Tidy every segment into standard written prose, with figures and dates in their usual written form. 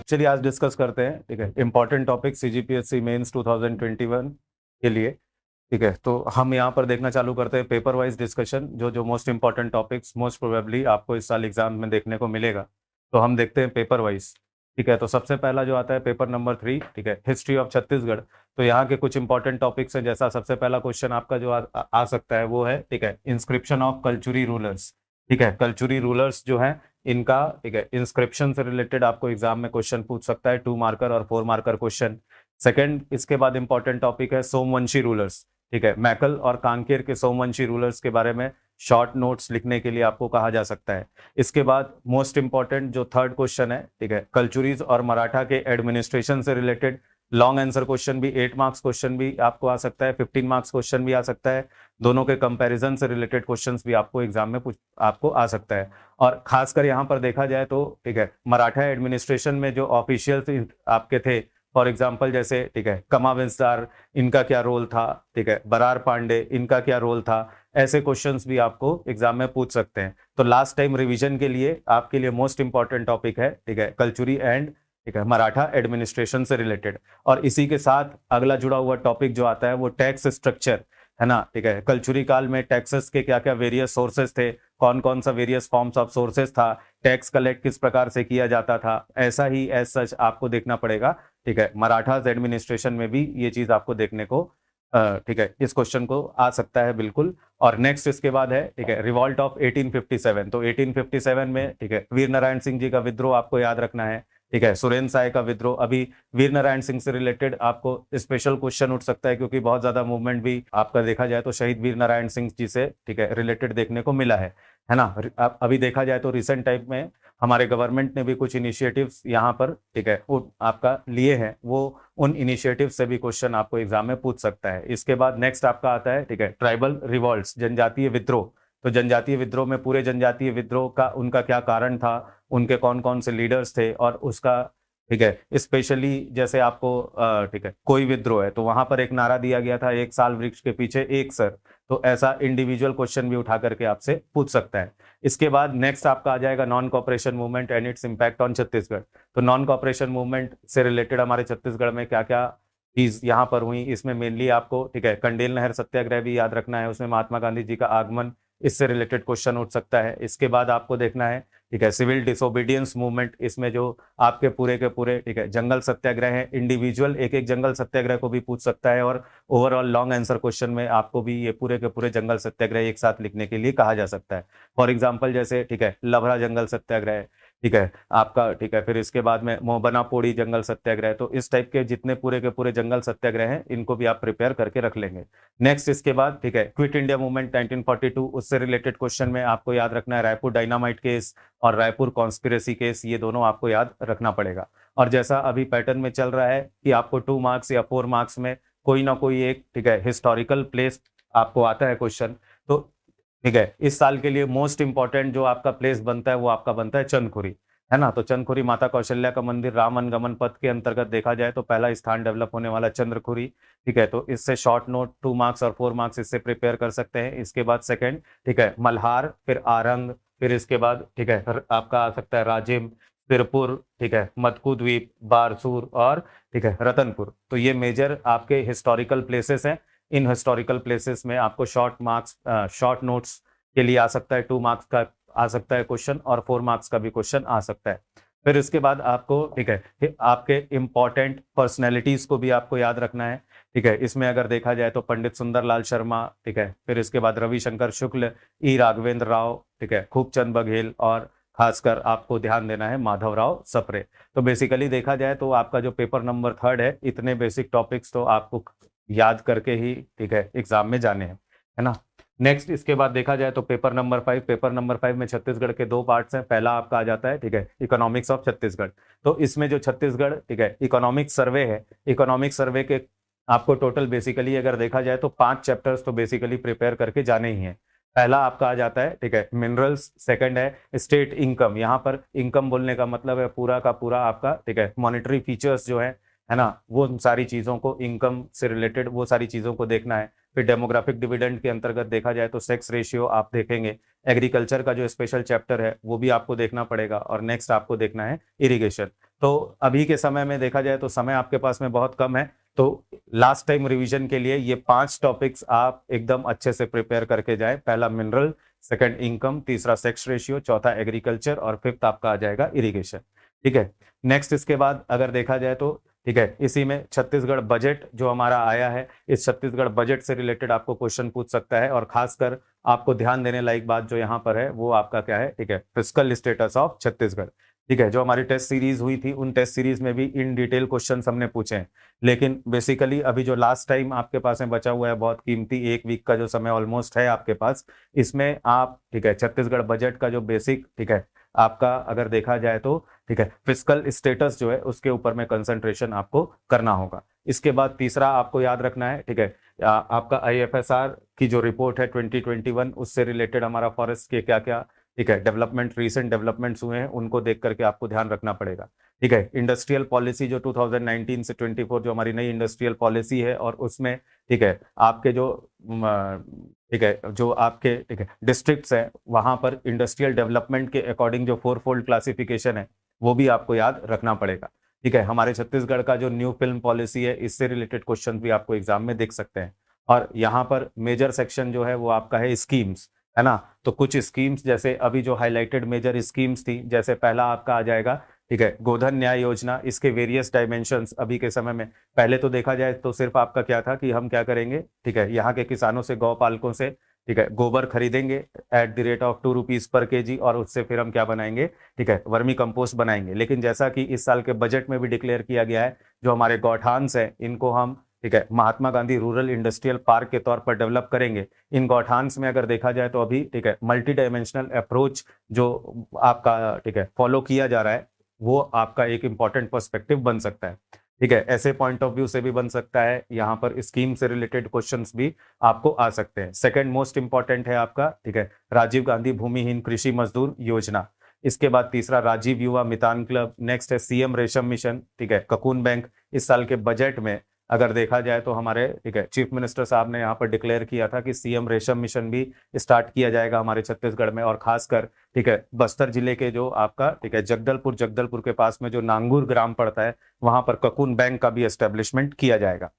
चलिए आज डिस्कस करते हैं, ठीक है, इंपॉर्टेंट टॉपिक सीजीपीएससी मेंस 2021 के लिए। ठीक है, तो हम यहाँ पर देखना चालू करते हैं पेपर वाइज डिस्कशन, जो जो most important topics most probably आपको इस साल एग्जाम में देखने को मिलेगा। तो हम देखते हैं पेपर वाइज। ठीक है, तो सबसे पहला जो आता है पेपर नंबर 3, ठीक है, हिस्ट्री ऑफ छत्तीसगढ़। तो यहाँ के कुछ इंपॉर्टेंट टॉपिक्स हैं। जैसा सबसे पहला क्वेश्चन आपका जो आ सकता है वो है, ठीक है, इंस्क्रिप्शन ऑफ कल्चुरी रूलर्स। ठीक है, कल्चुरी रूलर्स जो है इनका, ठीक है, इंस्क्रिप्शन से रिलेटेड आपको एग्जाम में क्वेश्चन पूछ सकता है, 2 मार्कर और 4 मार्कर क्वेश्चन। सेकंड, इसके बाद इंपॉर्टेंट टॉपिक है सोमवंशी रूलर्स। ठीक है, मैकल और कांकेर के सोमवंशी रूलर्स के बारे में शॉर्ट नोट्स लिखने के लिए आपको कहा जा सकता है। इसके बाद मोस्ट इंपॉर्टेंट जो थर्ड क्वेश्चन है, ठीक है, कल्चुरीज और मराठा के एडमिनिस्ट्रेशन से रिलेटेड लॉन्ग आंसर क्वेश्चन भी, 8 मार्क्स क्वेश्चन भी आपको आ सकता है, 15 मार्क्स क्वेश्चन भी आ सकता है। दोनों के कंपैरिजन से रिलेटेड क्वेश्चंस भी आपको एग्जाम में आपको आ सकता है। और खासकर यहाँ पर देखा जाए तो, ठीक है, मराठा एडमिनिस्ट्रेशन में जो ऑफिशियल आपके थे, फॉर एग्जाम्पल जैसे, ठीक है, कमा विस्तार, इनका क्या रोल था, ठीक है, बरार पांडे, इनका क्या रोल था, ऐसे क्वेश्चंस भी आपको एग्जाम में पूछ सकते हैं। तो लास्ट टाइम रिवीजन के लिए आपके लिए मोस्ट इंपॉर्टेंट टॉपिक है, ठीक है, कल्चुरी एंड, ठीक है, मराठा एडमिनिस्ट्रेशन से रिलेटेड। और इसी के साथ अगला जुड़ा हुआ टॉपिक जो आता है वो टैक्स स्ट्रक्चर है ना। ठीक है, कल्चुरी काल में टैक्सेस के क्या क्या वेरियस सोर्सेस थे, कौन कौन सा वेरियस फॉर्म्स ऑफ सोर्सेस था, टैक्स कलेक्ट किस प्रकार से किया जाता था, ऐसा ही एज सच आपको देखना पड़ेगा। ठीक है, मराठास एडमिनिस्ट्रेशन में भी ये चीज आपको देखने को, ठीक है, इस क्वेश्चन को आ सकता है बिल्कुल। और नेक्स्ट इसके बाद है, ठीक है, रिवॉल्ट ऑफ 1857। तो 1857 में, ठीक है, वीर नारायण सिंह जी का विद्रोह आपको याद रखना है। ठीक है, सुरेंद्र साय का विद्रोह। अभी वीर नारायण सिंह से रिलेटेड आपको स्पेशल क्वेश्चन उठ सकता है, क्योंकि बहुत ज्यादा मूवमेंट भी आपका देखा जाए तो शहीद वीर नारायण सिंह जी से, ठीक है, रिलेटेड देखने को मिला है ना। अभी देखा जाए तो रिसेंट टाइम में हमारे गवर्नमेंट ने भी कुछ इनिशिएटिव्स यहाँ पर, ठीक है, वो आपका लिए हैं, वो उन इनिशिएटिव से भी क्वेश्चन आपको एग्जाम में पूछ सकता है। इसके बाद नेक्स्ट आपका आता है, ठीक है, ट्राइबल रिवॉल्ट्स, जनजातीय विद्रोह। तो जनजातीय विद्रोह में पूरे जनजातीय विद्रोह का उनका क्या कारण था, उनके कौन कौन से लीडर्स थे, और उसका, ठीक है, स्पेशली जैसे आपको, ठीक है, कोई विद्रोह है तो वहां पर एक नारा दिया गया था, एक साल वृक्ष के पीछे एक सर। तो ऐसा इंडिविजुअल क्वेश्चन भी उठा करके आपसे पूछ सकता है। इसके बाद नेक्स्ट आपका आ जाएगा non cooperation movement and its impact on Chhattisgarh. तो नॉन कॉपरेशन मूवमेंट से रिलेटेड हमारे छत्तीसगढ़ में क्या क्या चीज यहाँ पर हुई, इसमें मेनली आपको, ठीक है, कंडेल नहर सत्याग्रह भी याद रखना है, उसमें महात्मा गांधी जी का आगमन, इससे रिलेटेड क्वेश्चन उठ सकता है। इसके बाद आपको देखना है, ठीक है, सिविल डिसोबीडियंस मूवमेंट, इसमें जो आपके पूरे के पूरे, ठीक है, जंगल सत्याग्रह है, इंडिविजुअल एक एक जंगल सत्याग्रह को भी पूछ सकता है, और ओवरऑल लॉन्ग आंसर क्वेश्चन में आपको भी ये पूरे के पूरे जंगल सत्याग्रह एक साथ लिखने के लिए कहा जा सकता है। फॉर एग्जाम्पल जैसे, ठीक है, लभरा जंगल सत्याग्रह, ठीक है, आपका, ठीक है, फिर इसके बाद में मोहबना पोड़ी जंगल सत्याग्रह। तो इस टाइप के जितने पूरे के पूरे जंगल सत्याग्रह हैं, इनको भी आप प्रिपेयर करके रख लेंगे। नेक्स्ट इसके बाद, ठीक है, क्विट इंडिया मूवमेंट 1942, उससे रिलेटेड क्वेश्चन में आपको याद रखना है रायपुर डायनामाइट केस और रायपुर कॉन्स्पिरेसी केस, ये दोनों आपको याद रखना पड़ेगा। और जैसा अभी पैटर्न में चल रहा है कि आपको 2 मार्क्स या 4 मार्क्स में कोई ना कोई एक, ठीक है, हिस्टोरिकल प्लेस आपको आता है क्वेश्चन। तो ठीक है, इस साल के लिए मोस्ट इंपॉर्टेंट जो आपका प्लेस बनता है वो आपका बनता है चंदखुरी, है ना। तो चंदखुरी माता कौशल्या का मंदिर राम अनुगमन पथ के अंतर्गत देखा जाए तो पहला स्थान डेवलप होने वाला चंद्रखुरी। ठीक है, तो इससे शॉर्ट नोट 2 मार्क्स और 4 मार्क्स इससे प्रिपेयर कर सकते हैं। इसके बाद सेकंड, ठीक है, मल्हार, फिर आरंग, फिर इसके बाद, ठीक है, आपका आ सकता है राजिम, सिरपुर, ठीक है, मतकू द्वीप, बारसूर और, ठीक है, रतनपुर। तो ये मेजर आपके हिस्टोरिकल प्लेसेस हैं। इन हिस्टोरिकल प्लेसेस में आपको शॉर्ट मार्क्स, शॉर्ट नोट्स के लिए आ सकता है, 2 मार्क्स का आ सकता है क्वेश्चन, और 4 मार्क्स का भी क्वेश्चन आ सकता है। फिर इसके बाद आपको, ठीक है, आपके इंपॉर्टेंट पर्सनैलिटीज को भी आपको याद रखना है। ठीक है, इसमें अगर देखा जाए तो पंडित सुंदरलाल शर्मा, ठीक है, फिर इसके बाद रविशंकर शुक्ल, ई राघवेंद्र राव, ठीक है, खूबचंद बघेल, और खासकर आपको ध्यान देना है माधवराव सप्रे। तो बेसिकली देखा जाए तो आपका जो पेपर नंबर 3 है, इतने बेसिक टॉपिक्स तो आपको याद करके ही, ठीक है, एग्जाम में जाने हैं, है ना। नेक्स्ट इसके बाद देखा जाए तो पेपर नंबर 5, पेपर नंबर 5 में छत्तीसगढ़ के 2 पार्ट्स हैं। पहला आपका आ जाता है, ठीक है, इकोनॉमिक्स ऑफ छत्तीसगढ़। तो इसमें जो छत्तीसगढ़, ठीक है, इकोनॉमिक सर्वे है, इकोनॉमिक सर्वे के आपको टोटल बेसिकली अगर देखा जाए तो 5 चैप्टर्स तो बेसिकली प्रिपेयर करके जाने ही हैं। पहला आपका आ जाता है, ठीक है, मिनरल्स। सेकंड है स्टेट इनकम। यहाँ पर इनकम बोलने का मतलब है पूरा का पूरा आपका, ठीक है, मॉनेटरी फीचर्स जो है ना, वो सारी चीजों को, इनकम से रिलेटेड वो सारी चीजों को देखना है। फिर डेमोग्राफिक डिविडेंड के अंतर्गत देखा जाए तो सेक्स रेशियो आप देखेंगे। एग्रीकल्चर का जो स्पेशल चैप्टर है वो भी आपको देखना पड़ेगा। और नेक्स्ट आपको देखना है इरिगेशन। तो अभी के समय में देखा जाए तो समय आपके पास में बहुत कम है, तो लास्ट टाइम रिवीजन के लिए ये 5 टॉपिक्स आप एकदम अच्छे से प्रिपेयर करके जाएं। पहला मिनरल, सेकंड इनकम, तीसरा सेक्स रेशियो, चौथा एग्रीकल्चर और फिफ्थ आपका आ जाएगा इरिगेशन। ठीक है, नेक्स्ट इसके बाद अगर देखा जाए तो ठीक है, इसी में छत्तीसगढ़ बजट जो हमारा आया है, इस छत्तीसगढ़ बजट से रिलेटेड आपको क्वेश्चन पूछ सकता है। और खासकर आपको ध्यान देने लायक बात जो यहाँ पर है वो आपका क्या है, ठीक है, फिस्कल स्टेटस ऑफ छत्तीसगढ़। ठीक है, जो हमारी टेस्ट सीरीज हुई थी उन टेस्ट सीरीज में भी इन डिटेल क्वेश्चन हमने पूछे हैं, लेकिन बेसिकली अभी जो लास्ट टाइम आपके पास में बचा हुआ है बहुत कीमती 1 वीक का जो समय ऑलमोस्ट है आपके पास, इसमें आप ठीक है छत्तीसगढ़ बजट का जो बेसिक ठीक है आपका अगर देखा जाए तो ठीक है फिस्कल स्टेटस जो है उसके ऊपर में कंसंट्रेशन आपको करना होगा। इसके बाद तीसरा आपको याद रखना है, ठीक है, आपका IFSR की जो रिपोर्ट है 2021 उससे रिलेटेड हमारा फॉरेस्ट के क्या क्या ठीक है डेवलपमेंट, रीसेंट डेवलपमेंट्स हुए हैं उनको देख करके आपको ध्यान रखना पड़ेगा। ठीक है, इंडस्ट्रियल पॉलिसी जो 2019 से 24 जो हमारी नई इंडस्ट्रियल पॉलिसी है और उसमें ठीक है आपके जो ठीक है जो आपके ठीक है डिस्ट्रिक्ट्स हैं वहां पर इंडस्ट्रियल डेवलपमेंट के अकॉर्डिंग जो 4 फोल्ड क्लासिफिकेशन है वो भी आपको याद रखना पड़ेगा। ठीक है, हमारे छत्तीसगढ़ का जो न्यू फिल्म पॉलिसी है इससे रिलेटेड क्वेश्चन भी आपको एग्जाम में देख सकते हैं। और यहाँ पर मेजर सेक्शन जो है वो आपका है स्कीम्स, है ना। तो कुछ स्कीम्स जैसे अभी जो हाईलाइटेड मेजर स्कीम्स थी, जैसे पहला आपका आ जाएगा ठीक है गोधन न्याय योजना। इसके वेरियस डायमेंशंस अभी के समय में, पहले तो देखा जाए तो सिर्फ आपका क्या था कि हम क्या करेंगे, ठीक है, यहाँ के किसानों से, गौ पालकों से ठीक है गोबर खरीदेंगे at the rate of 2 rupees per KG और उससे फिर हम क्या बनाएंगे, ठीक है वर्मी कंपोस्ट बनाएंगे। लेकिन जैसा कि इस साल के बजट में भी डिक्लेयर किया गया है, जो हमारे गौठान्स हैं इनको हम ठीक है Mahatma Gandhi rural industrial park के तौर पर डेवलप करेंगे। इन गौठान्स में अगर देखा जाए तो अभी ठीक है मल्टी डायमेंशनल अप्रोच जो आपका ठीक है फॉलो किया जा रहा है वो आपका एक इंपॉर्टेंट पर्सपेक्टिव बन सकता है। ठीक है, ऐसे पॉइंट ऑफ व्यू से भी बन सकता है, यहाँ पर स्कीम से रिलेटेड क्वेश्चंस भी आपको आ सकते हैं। सेकंड मोस्ट इंपॉर्टेंट है आपका ठीक है राजीव गांधी भूमिहीन कृषि मजदूर योजना। इसके बाद तीसरा राजीव युवा मितान क्लब। नेक्स्ट है CM रेशम मिशन, ठीक है ककून बैंक। इस साल के बजट में अगर देखा जाए तो हमारे ठीक है चीफ मिनिस्टर साहब ने यहाँ पर डिक्लेयर किया था कि CM रेशम मिशन भी स्टार्ट किया जाएगा हमारे छत्तीसगढ़ में। और खासकर ठीक है बस्तर जिले के जो आपका ठीक है जगदलपुर के पास में जो नांगूर ग्राम पड़ता है वहां पर ककून बैंक का भी एस्टेब्लिशमेंट किया जाएगा।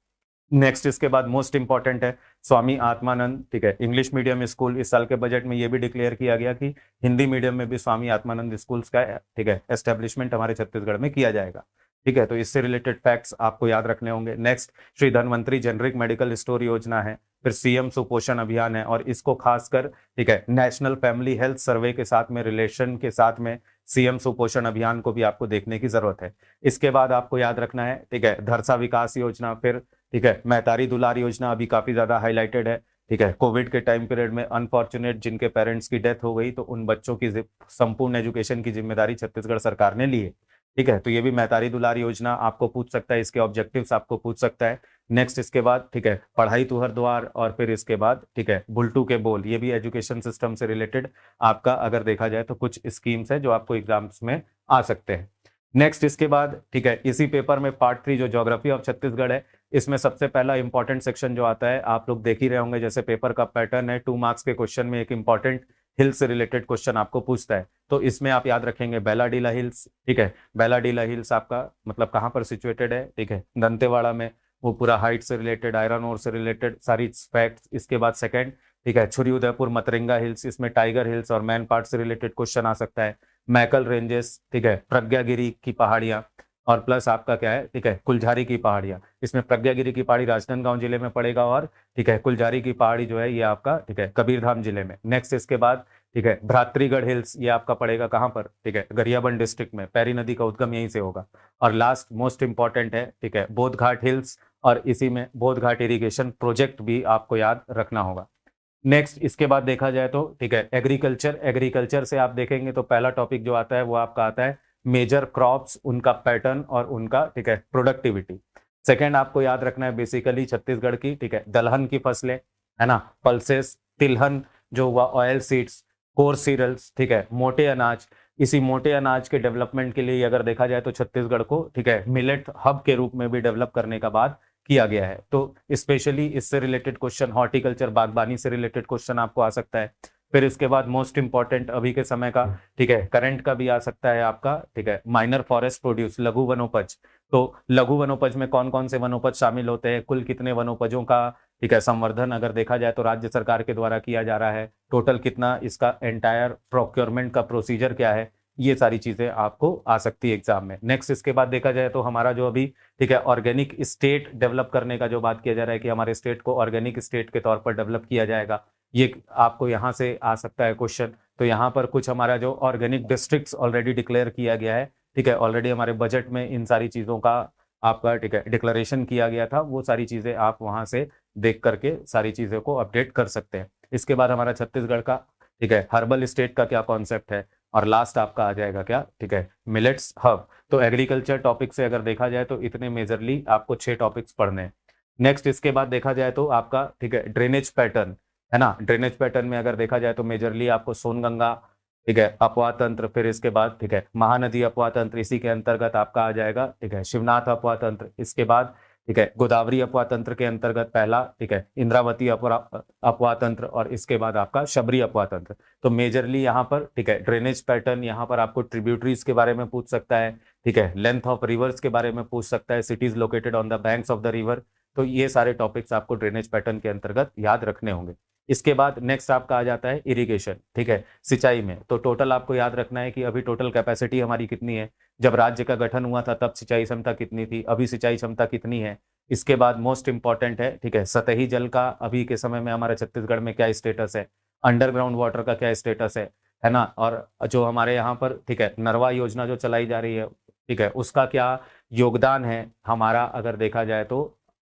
नेक्स्ट इसके बाद मोस्ट इंपॉर्टेंट है स्वामी आत्मानंद, ठीक है इंग्लिश मीडियम स्कूल। इस साल के बजट में ये भी डिक्लेयर किया गया कि हिंदी मीडियम में भी स्वामी आत्मानंद स्कूल्स का ठीक है एस्टेब्लिशमेंट हमारे छत्तीसगढ़ में किया जाएगा। ठीक है, तो इससे रिलेटेड फैक्ट्स आपको याद रखने होंगे। Next Shri Dhanvantari generic medical store योजना है, फिर CM सुपोषण अभियान है और इसको खासकर ठीक है नेशनल फैमिली हेल्थ सर्वे के साथ में रिलेशन के साथ में CM सुपोषण अभियान को भी आपको देखने की जरूरत है। इसके बाद आपको याद रखना है ठीक है धरसा विकास योजना, फिर ठीक है महतारी दुलार योजना अभी काफी ज्यादा हाईलाइटेड है। ठीक है, कोविड के टाइम पीरियड में अनफॉर्चुनेट जिनके पेरेंट्स की डेथ हो गई तो उन बच्चों की संपूर्ण एजुकेशन की जिम्मेदारी छत्तीसगढ़ सरकार ने ली है। ठीक है, तो ये भी महतारी दुलार योजना आपको पूछ सकता है, इसके ऑब्जेक्टिव्स आपको पूछ सकता है। नेक्स्ट इसके बाद ठीक है पढ़ाई तुहर द्वार और फिर इसके बाद ठीक है बुलटू के बोल, ये भी एजुकेशन सिस्टम से रिलेटेड आपका अगर देखा जाए तो कुछ स्कीम्स है जो आपको एग्जाम्स में आ सकते हैं। नेक्स्ट इसके बाद ठीक है इसी पेपर में पार्ट 3 जो ज्योग्राफी ऑफ छत्तीसगढ़ है, इसमें सबसे पहला इंपॉर्टेंट सेक्शन जो आता है आप लोग देख ही रहे होंगे, जैसे पेपर का पैटर्न है 2 मार्क्स के क्वेश्चन में एक इंपॉर्टेंट हिल से रिलेटेड क्वेश्चन आपको पूछता है। तो इसमें आप याद रखेंगे बेलाडीला हिल्स। ठीक है, बेलाडीला हिल्स आपका मतलब कहाँ पर सिचुएटेड है, ठीक है दंतेवाड़ा में। वो पूरा हाइट से रिलेटेड, आयरन ओर से रिलेटेड सारी फैक्ट्स। इसके बाद सेकंड ठीक है छुरी उदयपुर मतरिंगा हिल्स, इसमें टाइगर हिल्स और मैन पार्ट से रिलेटेड क्वेश्चन आ सकता है। मैकल रेंजेस, ठीक है प्रज्ञागिरी की पहाड़ियां और प्लस आपका क्या है ठीक है कुलझारी की पहाड़ियां। इसमें प्रज्ञागिरी की पहाड़ी राजनांदगांव जिले में पड़ेगा और ठीक है कुलझारी की पहाड़ी जो है ये आपका ठीक है कबीरधाम जिले में। नेक्स्ट इसके बाद ठीक है भ्रातृगढ़ हिल्स, ये आपका पड़ेगा कहाँ पर, ठीक है गरियाबंद डिस्ट्रिक्ट में, पैरी नदी का उद्गम यहीं से होगा। और लास्ट मोस्ट इंपॉर्टेंट है ठीक है बोध घाट हिल्स, और इसी में बोध घाट इरिगेशन प्रोजेक्ट भी आपको याद रखना होगा। नेक्स्ट इसके बाद देखा जाए तो ठीक है एग्रीकल्चर। एग्रीकल्चर से आप देखेंगे तो पहला टॉपिक जो आता है वो आपका आता है मेजर क्रॉप्स, उनका पैटर्न और उनका ठीक है प्रोडक्टिविटी। सेकंड आपको याद रखना है बेसिकली छत्तीसगढ़ की ठीक है दलहन की फसलें, है ना, पल्सेस, तिलहन जो हुआ, ऑयल सीड्स, कोर्स सीरियल्स, ठीक है मोटे अनाज। इसी मोटे अनाज के डेवलपमेंट के लिए अगर देखा जाए तो छत्तीसगढ़ को ठीक है मिलेट हब के रूप में भी डेवलप करने का बात किया गया है। तो स्पेशली इससे रिलेटेड क्वेश्चन, हॉर्टिकल्चर बागबानी से रिलेटेड क्वेश्चन आपको आ सकता है। फिर इसके बाद मोस्ट इंपॉर्टेंट अभी के समय का, ठीक है, करंट का भी आ सकता है आपका, ठीक है, माइनर फॉरेस्ट प्रोड्यूस, लघु वनोपज। तो लघु वनोपज में कौन कौन से वनोपज शामिल होते हैं, कुल कितने वनोपजों का, ठीक है, संवर्धन अगर देखा जाए तो राज्य सरकार के द्वारा किया जा रहा है, टोटल कितना, इसका एंटायर प्रोक्योरमेंट का प्रोसीजर क्या है, ये सारी चीजें आपको आ सकती है एग्जाम में। नेक्स्ट इसके बाद देखा जाए तो हमारा जो अभी, ठीक है, ऑर्गेनिक स्टेट डेवलप करने का जो बात किया जा रहा है कि हमारे स्टेट को ऑर्गेनिक स्टेट के तौर पर डेवलप किया जाएगा, ये आपको यहाँ से आ सकता है क्वेश्चन। तो यहाँ पर कुछ हमारा जो ऑर्गेनिक डिस्ट्रिक्ट्स ऑलरेडी डिक्लेयर किया गया है, ठीक है, ऑलरेडी हमारे बजट में इन सारी चीजों का आपका, ठीक है, डिक्लेरेशन किया गया था, वो सारी चीजें आप वहां से देख करके सारी चीजों को अपडेट कर सकते हैं। इसके बाद हमारा छत्तीसगढ़ का, ठीक है, हर्बल स्टेट का क्या कॉन्सेप्ट है, और लास्ट आपका आ जाएगा क्या, ठीक है, मिलेट्स हब। तो एग्रीकल्चर टॉपिक से अगर देखा जाए तो इतने मेजरली आपको 6 टॉपिक्स पढ़ने हैं। नेक्स्ट इसके बाद देखा जाए तो आपका, ठीक है, ड्रेनेज पैटर्न है ना, ड्रेनेज पैटर्न में अगर देखा जाए तो मेजरली आपको सोनगंगा, ठीक है, अपवाह तंत्र, फिर इसके बाद, ठीक है, महानदी अपवाह तंत्र, इसी के अंतर्गत आपका आ जाएगा, ठीक है, शिवनाथ अपवाह तंत्र, इसके बाद, ठीक है, गोदावरी अपवाह तंत्र के अंतर्गत पहला, ठीक है, इंद्रावती अपवाह तंत्र, और इसके बाद आपका शबरी अपवाह तंत्र। तो मेजरली यहाँ पर, ठीक है, ड्रेनेज पैटर्न, यहाँ पर आपको ट्रिब्यूटरीज के बारे में पूछ सकता है, ठीक है, लेंथ ऑफ रिवर्स के बारे में पूछ सकता है, cities located on the banks of the river. तो ये सारे टॉपिक्स आपको ड्रेनेज पैटर्न के अंतर्गत याद रखने होंगे। इसके बाद नेक्स्ट आपका आ जाता है इरिगेशन, ठीक है, सिंचाई में। तो टोटल आपको याद रखना है कि अभी टोटल कैपेसिटी हमारी कितनी है, जब राज्य का गठन हुआ था तब सिंचाई क्षमता कितनी थी, अभी सिंचाई क्षमता कितनी है। इसके बाद मोस्ट इंपॉर्टेंट है, ठीक है, सतही जल का अभी के समय में हमारे छत्तीसगढ़ में क्या स्टेटस है, अंडरग्राउंड वाटर का क्या स्टेटस है ना, और जो हमारे यहाँ पर, ठीक है, नरवा योजना जो चलाई जा रही है, ठीक है, उसका क्या योगदान है हमारा अगर देखा जाए तो,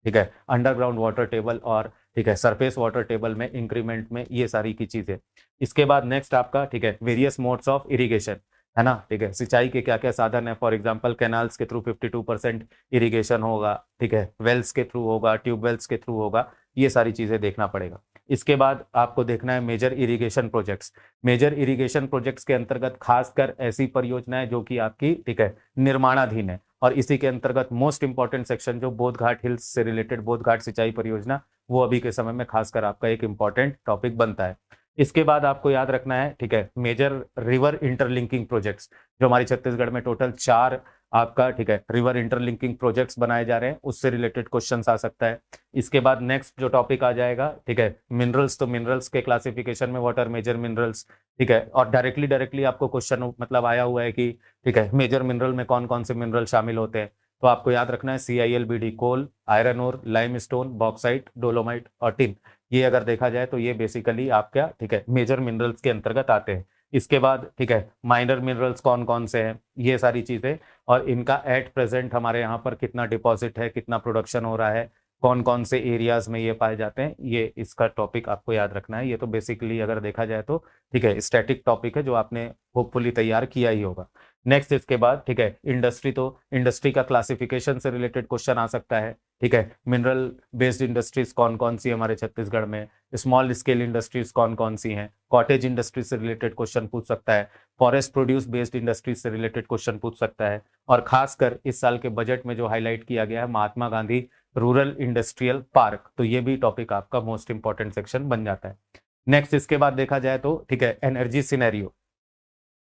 ठीक है, अंडरग्राउंड वाटर टेबल और, ठीक है, सरफेस वाटर टेबल में इंक्रीमेंट में, ये सारी की चीजें। इसके बाद नेक्स्ट आपका, ठीक है, वेरियस मोड्स ऑफ इरिगेशन है ना, ठीक है, सिंचाई के क्या क्या साधन है, फॉर एग्जांपल कैनाल्स के थ्रू 52% इरिगेशन होगा, ठीक है, वेल्स के थ्रू होगा, ट्यूबवेल्स के थ्रू होगा, ये सारी चीजें देखना पड़ेगा। इसके बाद आपको देखना है major irrigation projects. Major irrigation projects के अंतर्गत खासकर ऐसी परियोजनाएं जो कि आपकी, ठीक है, निर्माणाधीन है, और इसी के अंतर्गत मोस्ट इंपॉर्टेंट सेक्शन जो बोध घाट हिल्स से रिलेटेड बोध घाट सिंचाई परियोजना, वो अभी के समय में खासकर आपका एक इंपॉर्टेंट टॉपिक बनता है। इसके बाद आपको याद रखना है, ठीक है, मेजर रिवर इंटरलिंकिंग प्रोजेक्ट्स, जो हमारी छत्तीसगढ़ में टोटल 4 आपका, ठीक है, रिवर इंटरलिंकिंग प्रोजेक्ट्स बनाए जा रहे हैं, उससे रिलेटेड क्वेश्चंस आ सकता है। इसके बाद नेक्स्ट जो टॉपिक आ जाएगा, ठीक है, मिनरल्स। तो मिनरल्स के क्लासिफिकेशन में व्हाट आर मेजर मिनरल्स, ठीक है, और डायरेक्टली आपको क्वेश्चन मतलब आया हुआ है कि, ठीक है, मेजर मिनरल में कौन कौन से मिनरल शामिल होते हैं। तो आपको याद रखना है CILBD, coal, iron ore, limestone, bauxite, dolomite और टिन। ये अगर देखा जाए तो ये बेसिकली आपका, ठीक है, मेजर मिनरल्स के अंतर्गत आते हैं। इसके बाद, ठीक है, माइनर मिनरल्स कौन कौन से हैं, ये सारी चीजें, और इनका एट प्रेजेंट हमारे यहाँ पर कितना डिपॉजिट है, कितना प्रोडक्शन हो रहा है, कौन कौन से एरियाज में ये पाए जाते हैं, ये इसका टॉपिक आपको याद रखना है। ये तो बेसिकली अगर देखा जाए तो, ठीक है, स्टैटिक टॉपिक है जो आपने होपफुली तैयार किया ही होगा। नेक्स्ट इसके बाद, ठीक है, इंडस्ट्री। तो इंडस्ट्री का क्लासिफिकेशन से रिलेटेड क्वेश्चन आ सकता है, ठीक है, मिनरल बेस्ड इंडस्ट्रीज कौन कौन सी हमारे छत्तीसगढ़ में, स्मॉल स्केल इंडस्ट्रीज कौन कौन सी हैं, कॉटेज इंडस्ट्री से रिलेटेड क्वेश्चन पूछ सकता है, फॉरेस्ट प्रोड्यूस बेस्ड इंडस्ट्रीज से रिलेटेड क्वेश्चन पूछ सकता है, और खासकर इस साल के बजट में जो हाईलाइट किया गया है Mahatma Gandhi rural industrial park, तो ये भी टॉपिक आपका मोस्ट इंपॉर्टेंट सेक्शन बन जाता है। नेक्स्ट इसके बाद देखा जाए तो, ठीक है, एनर्जी सिनेरियो।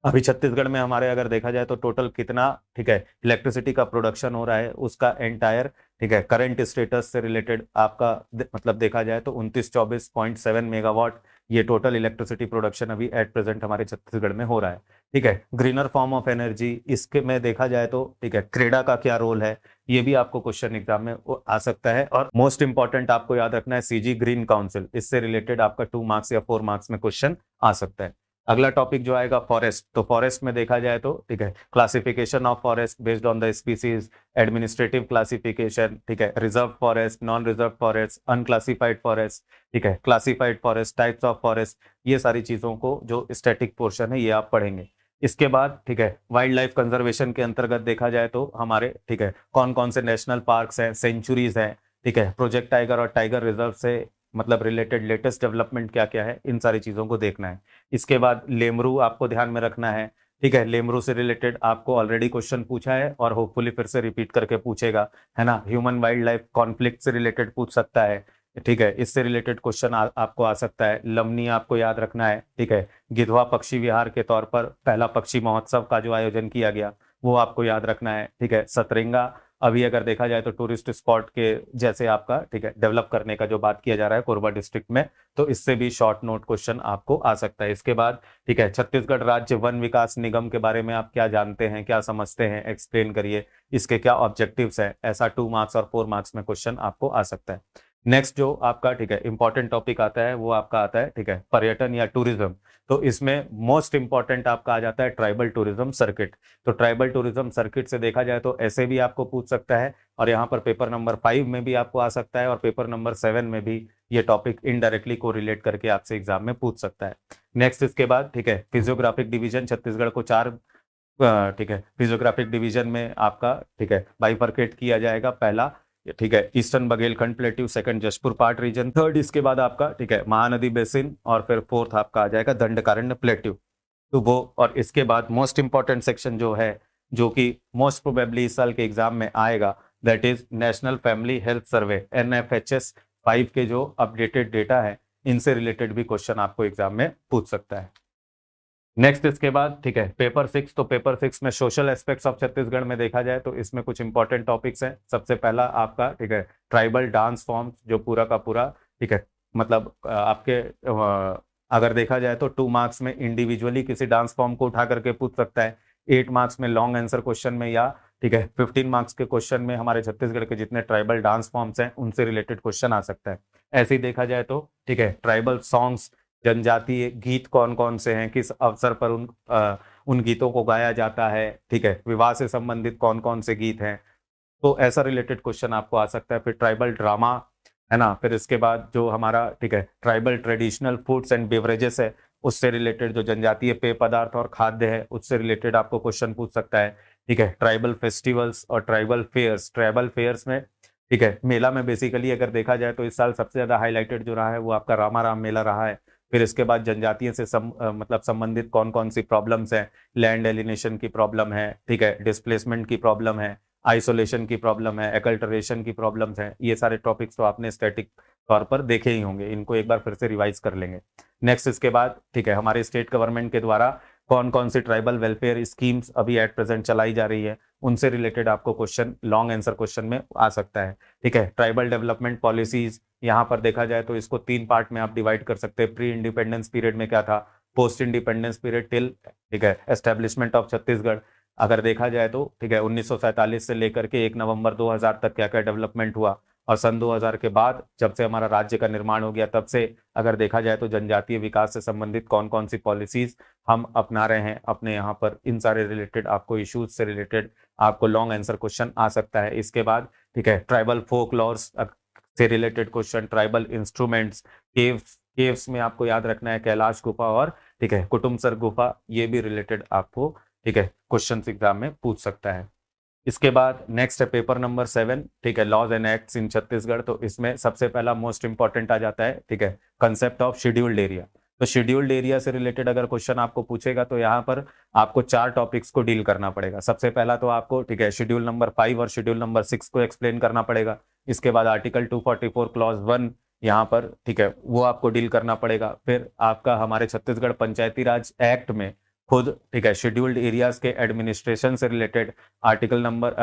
अभी छत्तीसगढ़ में हमारे अगर देखा जाए तो टोटल कितना, ठीक है, इलेक्ट्रिसिटी का प्रोडक्शन हो रहा है, उसका एंटायर, ठीक है, करंट स्टेटस से रिलेटेड आपका मतलब देखा जाए तो 2924.7 मेगावाट ये टोटल इलेक्ट्रिसिटी प्रोडक्शन अभी एट प्रेजेंट हमारे छत्तीसगढ़ में हो रहा है। ठीक है, ग्रीनर फॉर्म ऑफ एनर्जी, इसके में देखा जाए तो, ठीक है, क्रेडा का क्या रोल है, ये भी आपको क्वेश्चन एग्जाम में आ सकता है। और मोस्ट इंपॉर्टेंट आपको याद रखना है CG ग्रीन काउंसिल, इससे रिलेटेड आपका 2 मार्क्स या 4 मार्क्स में क्वेश्चन आ सकता है। अगला टॉपिक जो आएगा फॉरेस्ट। तो फॉरेस्ट में देखा जाए तो, ठीक है, classification of forest based on the species, administrative classification, ठीक है, reserve forest, non reserve forest, unclassified forest, ठीक है, classified forest, types of forest, ये सारी चीजों को जो स्टैटिक पोर्शन है ये आप पढ़ेंगे। इसके बाद, ठीक है, वाइल्ड लाइफ कंजर्वेशन के अंतर्गत देखा जाए तो हमारे, ठीक है, कौन कौन से नेशनल पार्क्स हैं, सेंचुरीज हैं, ठीक है, प्रोजेक्ट टाइगर और टाइगर रिजर्व से मतलब रिलेटेड लेटेस्ट डेवलपमेंट क्या क्या है, इन सारी चीजों को देखना है। इसके बाद लेमरू आपको ध्यान में रखना है, ठीक है, लेमरू से रिलेटेड आपको ऑलरेडी क्वेश्चन पूछा है और होपफुली फिर से रिपीट करके पूछेगा, है ना। ह्यूमन वाइल्ड लाइफ कॉन्फ्लिक्ट से रिलेटेड पूछ सकता है, ठीक है, इससे रिलेटेड क्वेश्चन आपको आ सकता है। लमनी आपको याद रखना है, ठीक है। गिधवा पक्षी विहार के तौर पर पहला पक्षी महोत्सव का जो आयोजन किया गया वो आपको याद रखना है, ठीक है। सतरंगा अभी अगर देखा जाए तो टूरिस्ट स्पॉट के जैसे आपका, ठीक है, डेवलप करने का जो बात किया जा रहा है कोरबा डिस्ट्रिक्ट में, तो इससे भी शॉर्ट नोट क्वेश्चन आपको आ सकता है। इसके बाद, ठीक है, छत्तीसगढ़ राज्य वन विकास निगम के बारे में आप क्या जानते हैं, क्या समझते हैं, एक्सप्लेन करिए, इसके क्या ऑब्जेक्टिव्स हैं। ऐसा 2 मार्क्स और 4 मार्क्स में क्वेश्चन आपको आ सकता है। नेक्स्ट जो आपका, ठीक है, इंपॉर्टेंट टॉपिक आता है वो आपका आता है, ठीक है, पर्यटन या टूरिज्म। तो इसमें मोस्ट इंपॉर्टेंट आपका आ जाता है ट्राइबल टूरिज्म सर्किट। तो ट्राइबल टूरिज्म सर्किट से देखा जाए तो ऐसे भी आपको पूछ सकता है, और यहाँ पर पेपर नंबर 5 में भी आपको आ सकता है, और पेपर नंबर 7 में भी ये टॉपिक इनडायरेक्टली को रिलेट करके आपसे एग्जाम में पूछ सकता है। नेक्स्ट इसके बाद, ठीक है, फिजियोग्राफिक डिवीजन छत्तीसगढ़ को 4, ठीक है, फिजियोग्राफिक डिवीजन में आपका, ठीक है, बाइफरकेट किया जाएगा। पहला, ठीक है, eastern Baghelkhand plateau, second Jashpur part reason, third इसके बाद आपका, ठीक है, महानदी बेसिन, और फिर फोर्थ आपका आ जाएगा दंडकारण्य प्लेट्यू। तो वो, और इसके बाद मोस्ट इंपॉर्टेंट सेक्शन जो है, जो कि मोस्ट प्रोबेबली इस साल के एग्जाम में आएगा, that is national family health survey NFHS 5 के जो अपडेटेड डेटा है, इनसे रिलेटेड भी क्वेश्चन आपको एग्जाम में पूछ सकता है। नेक्स्ट इसके बाद, ठीक है, पेपर 6। तो पेपर 6 में सोशल एस्पेक्ट्स ऑफ छत्तीसगढ़ में देखा जाए तो इसमें कुछ इंपॉर्टेंट टॉपिक्स हैं। सबसे पहला आपका, ठीक है, ट्राइबल डांस फॉर्म्स, जो पूरा का पूरा, ठीक है, मतलब आपके अगर देखा जाए तो 2 मार्क्स में इंडिविजुअली किसी डांस फॉर्म को उठा करके पूछ सकता है, 8 मार्क्स में लॉन्ग आंसर क्वेश्चन में, या ठीक है 15 मार्क्स के क्वेश्चन में हमारे छत्तीसगढ़ के जितने ट्राइबल डांस फॉर्म्स हैं उनसे रिलेटेड क्वेश्चन आ सकता है। ऐसे ही देखा जाए तो, ठीक है, ट्राइबल सॉन्ग्स, जनजातीय गीत कौन कौन से हैं, किस अवसर पर उन गीतों को गाया जाता है, ठीक है, विवाह से संबंधित कौन कौन से गीत हैं, तो ऐसा रिलेटेड क्वेश्चन आपको आ सकता है। फिर ट्राइबल ड्रामा है ना, फिर इसके बाद जो हमारा, ठीक है, tribal traditional foods and beverages है, उससे रिलेटेड जो जनजातीय पेय पदार्थ और खाद्य है उससे रिलेटेड आपको क्वेश्चन पूछ सकता है। ठीक है, ट्राइबल फेस्टिवल्स और ट्राइबल फेयर्स। ट्राइबल फेयर्स में, ठीक है, मेला में बेसिकली अगर देखा जाए तो इस साल सबसे ज्यादा हाईलाइटेड जो रहा है वो आपका रामाराम मेला रहा है। फिर इसके बाद जनजातीय से मतलब संबंधित कौन कौन सी प्रॉब्लम्स हैं, लैंड एलिनेशन की प्रॉब्लम है, ठीक है, डिस्प्लेसमेंट की प्रॉब्लम है, आइसोलेशन की प्रॉब्लम है, एक्लटरेशन की प्रॉब्लम्स हैं, ये सारे टॉपिक्स तो आपने स्टैटिक तौर पर देखे ही होंगे, इनको एक बार फिर से रिवाइज कर लेंगे। नेक्स्ट इसके बाद, ठीक है, हमारे स्टेट गवर्नमेंट के द्वारा कौन कौन सी ट्राइबल वेलफेयर स्कीम्स अभी एट प्रेजेंट चलाई जा रही है, उनसे रिलेटेड आपको क्वेश्चन लॉन्ग आंसर क्वेश्चन में आ सकता है। ठीक है, ट्राइबल डेवलपमेंट पॉलिसीज, यहाँ पर देखा जाए तो इसको 3 पार्ट में आप डिवाइड कर सकते हैं। प्री इंडिपेंडेंस पीरियड में क्या था, पोस्ट इंडिपेंडेंस पीरियड टिल, ठीक है, एस्टेब्लिशमेंट ऑफ छत्तीसगढ़, अगर देखा जाए तो, ठीक है, 1947 से लेकर के 1 नवंबर 2000 तक क्या क्या डेवलपमेंट हुआ, और सन 2000 के बाद जब से हमारा राज्य का निर्माण हो गया तब से अगर देखा जाए तो जनजातीय विकास से संबंधित कौन कौन सी पॉलिसीज हम अपना रहे हैं अपने यहाँ पर, इन सारे रिलेटेड आपको इश्यूज से रिलेटेड आपको लॉन्ग आंसर क्वेश्चन आ सकता है। इसके बाद, ठीक है, ट्राइबल फोक लॉर्स से related question, tribal instruments, caves में आपको याद रखना है कैलाश गुफा और, ठीक है, कुटुमसर गुफा, ये भी रिलेटेड आपको, ठीक है, क्वेश्चन एग्जाम में पूछ सकता है। इसके बाद नेक्स्ट है पेपर नंबर 7, ठीक है, laws and acts in Chhattisgarh. तो इसमें सबसे पहला मोस्ट इंपॉर्टेंट आ जाता है, ठीक है, कंसेप्ट ऑफ शेड्यूल्ड एरिया। तो शेड्यूल्ड एरिया से रिलेटेड अगर क्वेश्चन आपको पूछेगा तो यहाँ पर आपको 4 टॉपिक्स को डील करना पड़ेगा। सबसे पहला तो आपको, ठीक है, शेड्यूल नंबर 5 और शेड्यूल नंबर 6 को एक्सप्लेन करना पड़ेगा। इसके बाद आर्टिकल 244 क्लॉज 1 यहाँ पर, ठीक है, वो आपको डील करना पड़ेगा। फिर आपका हमारे छत्तीसगढ़ पंचायती राज एक्ट में खुद, ठीक है, शेड्यूल्ड एरियाज के एडमिनिस्ट्रेशन से रिलेटेड आर्टिकल नंबर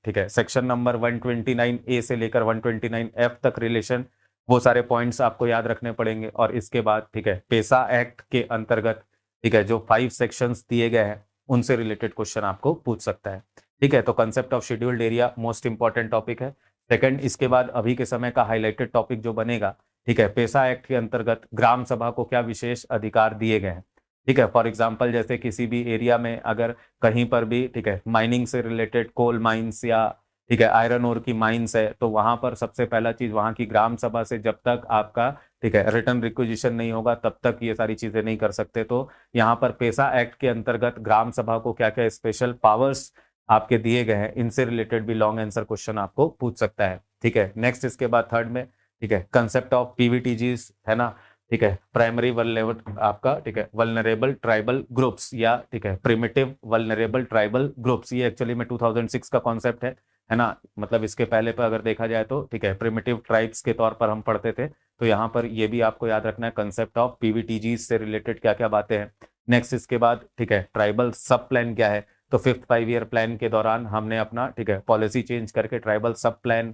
ठीक है, सेक्शन नंबर 129A से लेकर 129F तक रिलेशन, वो सारे पॉइंट्स आपको याद रखने पड़ेंगे। और इसके बाद, ठीक है, पेसा एक्ट के अंतर्गत, ठीक है, जो 5 सेक्शंस दिए गए हैं उनसे रिलेटेड क्वेश्चन आपको पूछ सकता है। ठीक है, तो concept of scheduled area most important topic है। सेकंड, इसके बाद अभी के समय का हाईलाइटेड टॉपिक जो बनेगा, ठीक है, पेसा एक्ट के अंतर्गत ग्राम सभा को क्या विशेष अधिकार दिए गए हैं। ठीक है, फॉर एग्जांपल जैसे किसी भी एरिया में अगर कहीं पर भी, ठीक है, माइनिंग से रिलेटेड कोल माइंस या, ठीक है, आयरन ओर की माइंस है, तो वहां पर सबसे पहला चीज वहां की ग्राम सभा से जब तक आपका, ठीक है, रिटर्न रिक्विजिशन नहीं होगा तब तक ये सारी चीजें नहीं कर सकते। तो यहाँ पर पेसा एक्ट के अंतर्गत ग्राम सभा को क्या क्या स्पेशल पावर्स आपके दिए गए हैं, इनसे रिलेटेड भी लॉन्ग आंसर क्वेश्चन आपको पूछ सकता है। ठीक है, नेक्स्ट इसके बाद थर्ड में, ठीक है, कंसेप्ट ऑफ PVTGs है ना, ठीक है, प्राइमरी वल्नरेबल आपका, ठीक है, वल्नरेबल ट्राइबल ग्रुप्स, या ठीक है, प्रिमिटिव वल्नरेबल ट्राइबल ग्रुप्स, ये एक्चुअली में 2006 का कॉन्सेप्ट है है ना, मतलब इसके पहले पर अगर देखा जाए तो ठीक है प्रिमिटिव ट्राइब्स के तौर पर हम पढ़ते थे, तो यहाँ पर ये भी आपको याद रखना है कंसेप्ट ऑफ पीवीटीजी से रिलेटेड क्या क्या बातें हैं। नेक्स्ट इसके बाद ठीक है ट्राइबल सब प्लान क्या है, तो 5th 5 ईयर प्लान के दौरान हमने अपना ठीक है पॉलिसी चेंज करके ट्राइबल सब प्लान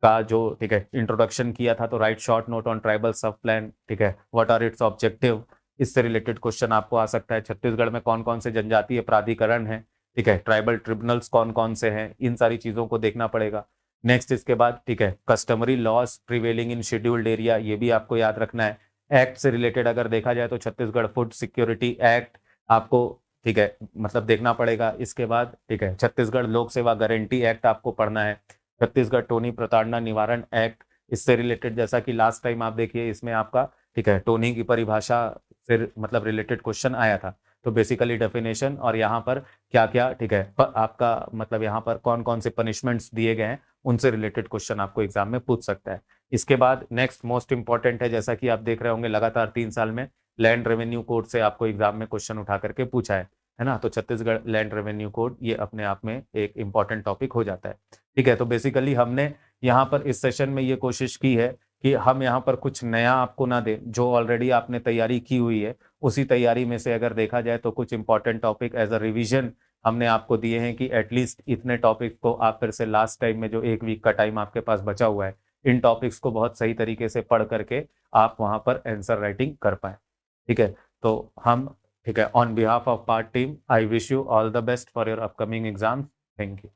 का जो ठीक है इंट्रोडक्शन किया था, तो right short note on tribal सब प्लान, ठीक है व्हाट आर इट्स ऑब्जेक्टिव, इससे रिलेटेड क्वेश्चन आपको आ सकता है। छत्तीसगढ़ में कौन कौन से जनजातीय प्राधिकरण है, ठीक है ट्राइबल ट्रिब्यूनल्स कौन कौन से हैं, इन सारी चीजों को देखना पड़ेगा। नेक्स्ट इसके बाद ठीक है customary laws prevailing in scheduled area, ये भी आपको याद रखना है। एक्ट से रिलेटेड अगर देखा जाए तो छत्तीसगढ़ फूड सिक्योरिटी एक्ट आपको ठीक है मतलब देखना पड़ेगा। इसके बाद ठीक है छत्तीसगढ़ लोक सेवा गारंटी एक्ट आपको पढ़ना है। छत्तीसगढ़ टोनी प्रताड़ना निवारण एक्ट, इससे रिलेटेड जैसा कि लास्ट टाइम आप देखिए इसमें आपका ठीक है टोनी की परिभाषा से मतलब रिलेटेड क्वेश्चन आया था, तो बेसिकली डेफिनेशन और यहाँ पर क्या क्या ठीक है आपका मतलब यहाँ पर कौन कौन से पनिशमेंट्स दिए गए हैं उनसे रिलेटेड क्वेश्चन आपको एग्जाम में पूछ सकता है। इसके बाद नेक्स्ट मोस्ट इंपॉर्टेंट है, जैसा कि आप देख रहे होंगे लगातार 3 साल में लैंड रेवेन्यू कोड से आपको एग्जाम में क्वेश्चन उठा करके पूछा है ना, तो छत्तीसगढ़ लैंड रेवेन्यू कोड ये अपने आप में एक इंपॉर्टेंट टॉपिक हो जाता है। ठीक है, तो बेसिकली हमने यहाँ पर इस सेशन में ये कोशिश की है कि हम यहाँ पर कुछ नया आपको ना दें, जो ऑलरेडी आपने तैयारी की हुई है उसी तैयारी में से अगर देखा जाए तो कुछ important topic as a revision हमने आपको दिए हैं कि एटलीस्ट इतने टॉपिक को आप फिर से लास्ट टाइम में जो 1 वीक का टाइम आपके पास बचा हुआ है इन टॉपिक्स को बहुत सही तरीके से पढ़ करके आप वहां पर आंसर राइटिंग कर पाए। ठीक है, तो हम ठीक है on behalf of part team I wish you all the best for your upcoming exam. Thank you.